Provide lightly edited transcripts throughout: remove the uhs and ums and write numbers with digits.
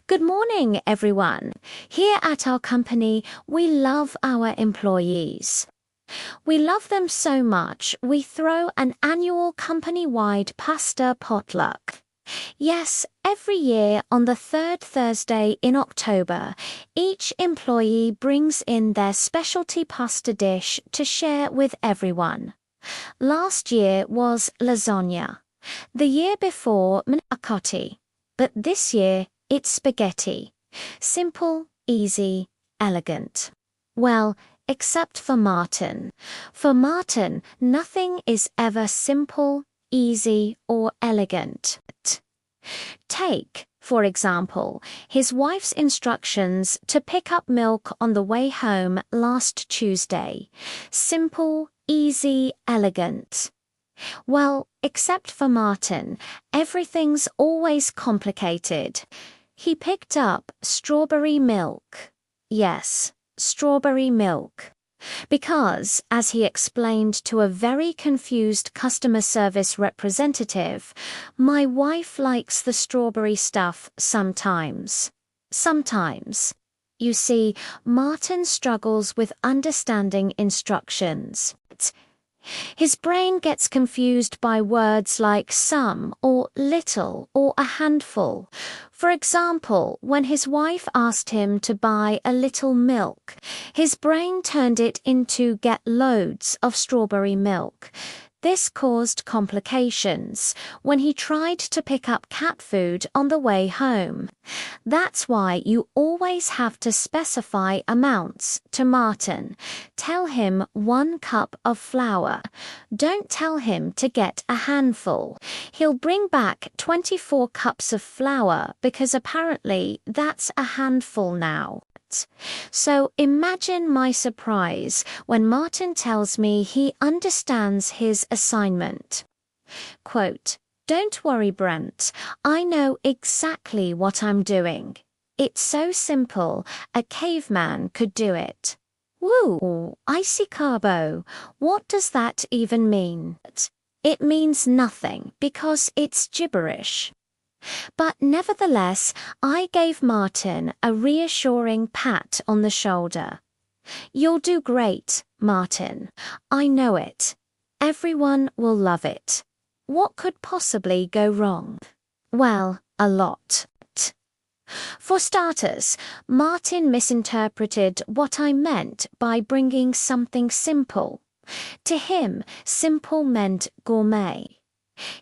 Good morning, everyone. Here at our company, we love our employees. We love them so much, we throw an annual company-wide pasta potluck. Yes, every year on the third Thursday in October, each employee brings in their specialty pasta dish to share with everyone. Last year was lasagna. The year before, manicotti. But this year, it's spaghetti. Simple, easy, elegant. Well, except for Martin. For Martin, nothing is ever simple, easy, or elegant. Take, for example, his wife's instructions to pick up milk on the way home last Tuesday. Simple, easy, elegant. Well, except for Martin, everything's always complicated. He picked up strawberry milk. Yes, strawberry milk. Because, as he explained to a very confused customer service representative, my wife likes the strawberry stuff sometimes. Sometimes. You see, Martin struggles with understanding instructions. His brain gets confused by words like some or little or a handful. For example, when his wife asked him to buy a little milk, his brain turned it into get loads of strawberry milk. This caused complications when he tried to pick up cat food on the way home. That's why you always have to specify amounts to Martin. Tell him 1 cup of flour. Don't tell him to get a handful. He'll bring back 24 cups of flour because apparently that's a handful now. So imagine my surprise when Martin tells me he understands his assignment. Quote, "Don't worry, Brent. I know exactly what I'm doing. It's so simple, a caveman could do it." Woo, icy carbo. What does that even mean? It means nothing because it's gibberish. But nevertheless, I gave Martin a reassuring pat on the shoulder. "You'll do great, Martin. I know it. Everyone will love it. What could possibly go wrong?" Well, a lot. For starters, Martin misinterpreted what I meant by bringing something simple. To him, simple meant gourmet.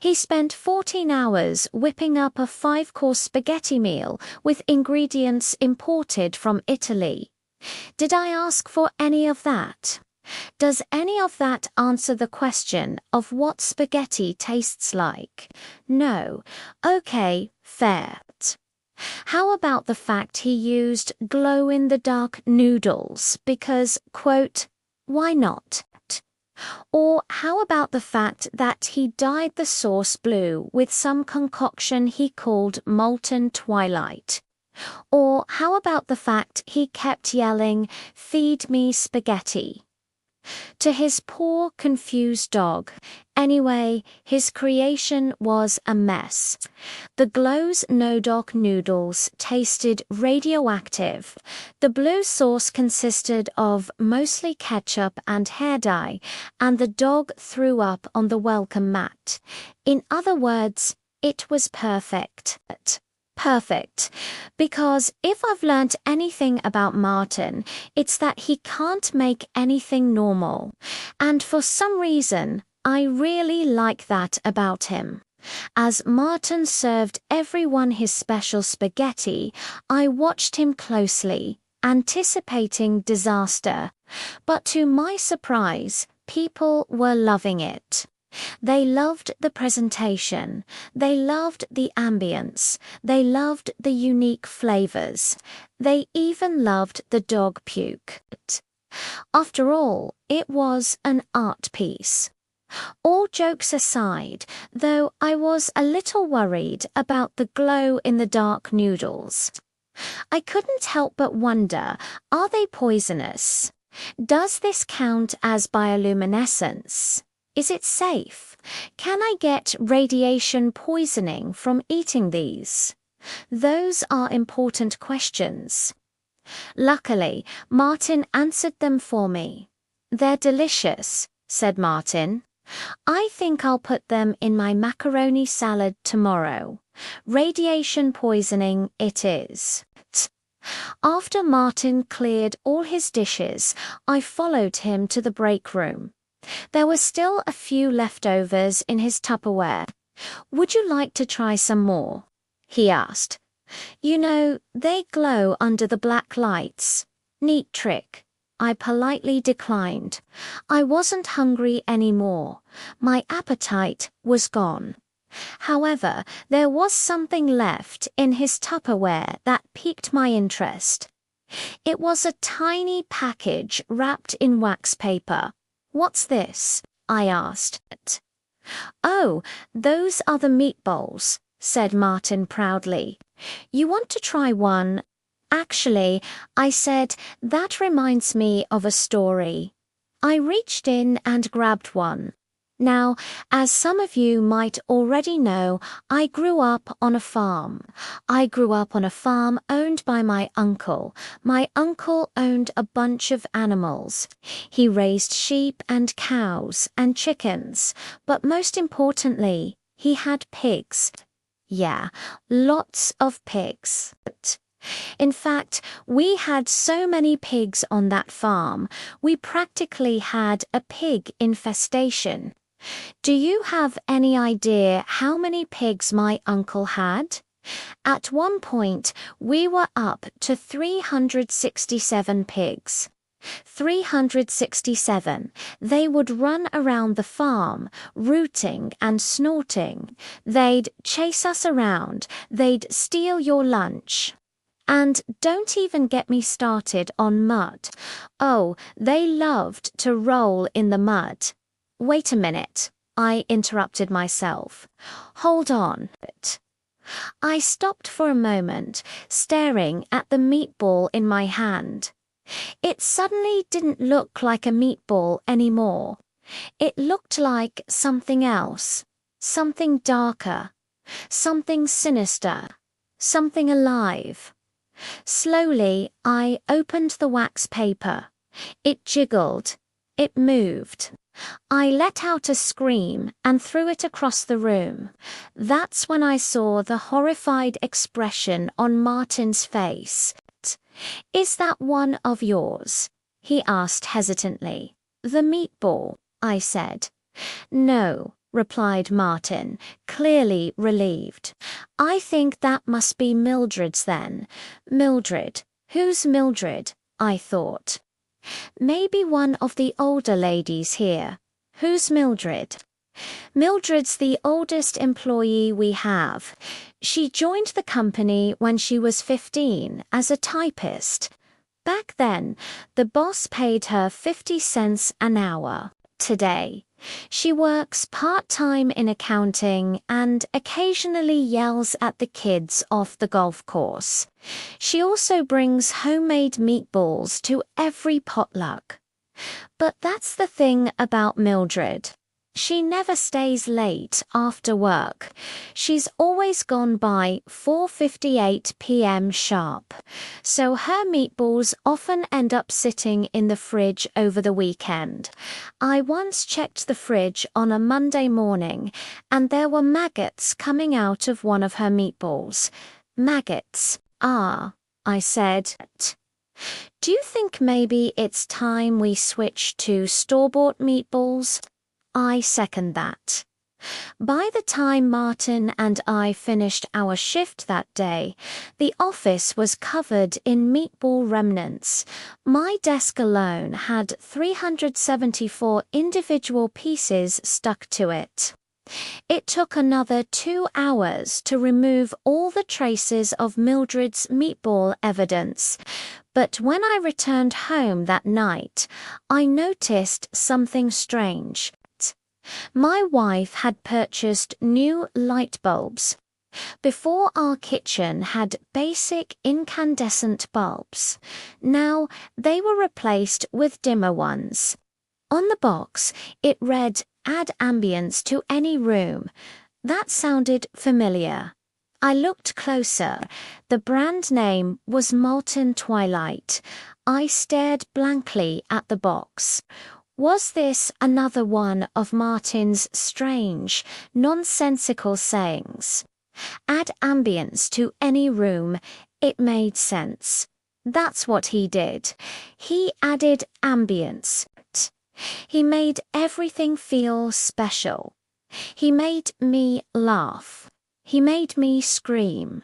He spent 14 hours whipping up a 5-course spaghetti meal with ingredients imported from Italy. Did I ask for any of that? Does any of that answer the question of what spaghetti tastes like? No. Okay, fair. How about the fact he used glow-in-the-dark noodles because, quote, "Why not?" Or how about the fact that he dyed the sauce blue with some concoction he called molten twilight? Or how about the fact he kept yelling, "Feed me spaghetti"? To his poor, confused dog. Anyway, his creation was a mess. The Glow's no-doc noodles tasted radioactive. The blue sauce consisted of mostly ketchup and hair dye, and the dog threw up on the welcome mat. In other words, it was perfect. Perfect. Because if I've learnt anything about Martin, it's that he can't make anything normal. And for some reason, I really like that about him. As Martin served everyone his special spaghetti, I watched him closely, anticipating disaster. But to my surprise, people were loving it. They loved the presentation, they loved the ambience, they loved the unique flavors, they even loved the dog puke. After all, it was an art piece. All jokes aside, though I was a little worried about the glow-in-the-dark noodles. I couldn't help but wonder, are they poisonous? Does this count as bioluminescence? Is it safe? Can I get radiation poisoning from eating these? Those are important questions. Luckily, Martin answered them for me. They're delicious, said Martin. I think I'll put them in my macaroni salad tomorrow. Radiation poisoning it is. After Martin cleared all his dishes, I followed him to the break room. There were still a few leftovers in his Tupperware. Would you like to try some more? He asked. You know, they glow under the black lights. Neat trick. I politely declined. I wasn't hungry anymore. My appetite was gone. However, there was something left in his Tupperware that piqued my interest. It was a tiny package wrapped in wax paper. What's this? I asked. Oh, those are the meatballs, said Martin proudly. You want to try one? Actually, I said, that reminds me of a story. I reached in and grabbed one. Now, as some of you might already know, I grew up on a farm. I grew up on a farm owned by my uncle. My uncle owned a bunch of animals. He raised sheep and cows and chickens, but most importantly, he had pigs. Yeah, lots of pigs. In fact, we had so many pigs on that farm, we practically had a pig infestation. Do you have any idea how many pigs my uncle had? At one point, we were up to 367 pigs. 367. They would run around the farm, rooting and snorting. They'd chase us around. They'd steal your lunch. And don't even get me started on mud. Oh, they loved to roll in the mud. Wait a minute, I interrupted myself. Hold on. I stopped for a moment, staring at the meatball in my hand. It suddenly didn't look like a meatball anymore. It looked like something else, something darker, something sinister, something alive. Slowly, I opened the wax paper. It jiggled. It moved. I let out a scream and threw it across the room. That's when I saw the horrified expression on Martin's face. Is that one of yours? He asked hesitantly. The meatball, I said. No, replied Martin, clearly relieved. I think that must be Mildred's then. Mildred. Who's Mildred? I thought. Maybe one of the older ladies here. Who's Mildred? Mildred's the oldest employee we have. She joined the company when she was 15 as a typist. Back then, the boss paid her 50 cents an hour. Today, she works part-time in accounting and occasionally yells at the kids off the golf course. She also brings homemade meatballs to every potluck. But that's the thing about Mildred. She never stays late after work. She's always gone by 4:58 p.m. sharp. So her meatballs often end up sitting in the fridge over the weekend. I once checked the fridge on a Monday morning, and there were maggots coming out of one of her meatballs. Maggots. Ah, I said. Do you think maybe it's time we switch to store-bought meatballs? I second that. By the time Martin and I finished our shift that day, the office was covered in meatball remnants. My desk alone had 374 individual pieces stuck to it. It took another 2 hours to remove all the traces of Mildred's meatball evidence. But when I returned home that night, I noticed something strange. My wife had purchased new light bulbs. Before, our kitchen had basic incandescent bulbs. Now they were replaced with dimmer ones. On the box, it read, "Add ambience to any room." That sounded familiar. I looked closer. The brand name was Molten Twilight. I stared blankly at the box. Was this another one of Martin's strange, nonsensical sayings? Add ambience to any room, it made sense. That's what he did. He added ambience. He made everything feel special. He made me laugh. He made me scream.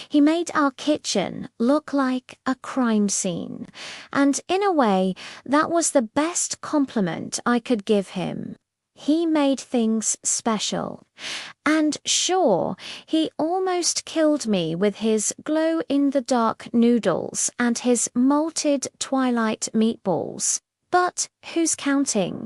He made our kitchen look like a crime scene. And in a way, that was the best compliment I could give him. He made things special. And sure, he almost killed me with his glow-in-the-dark noodles and his malted twilight meatballs. But who's counting?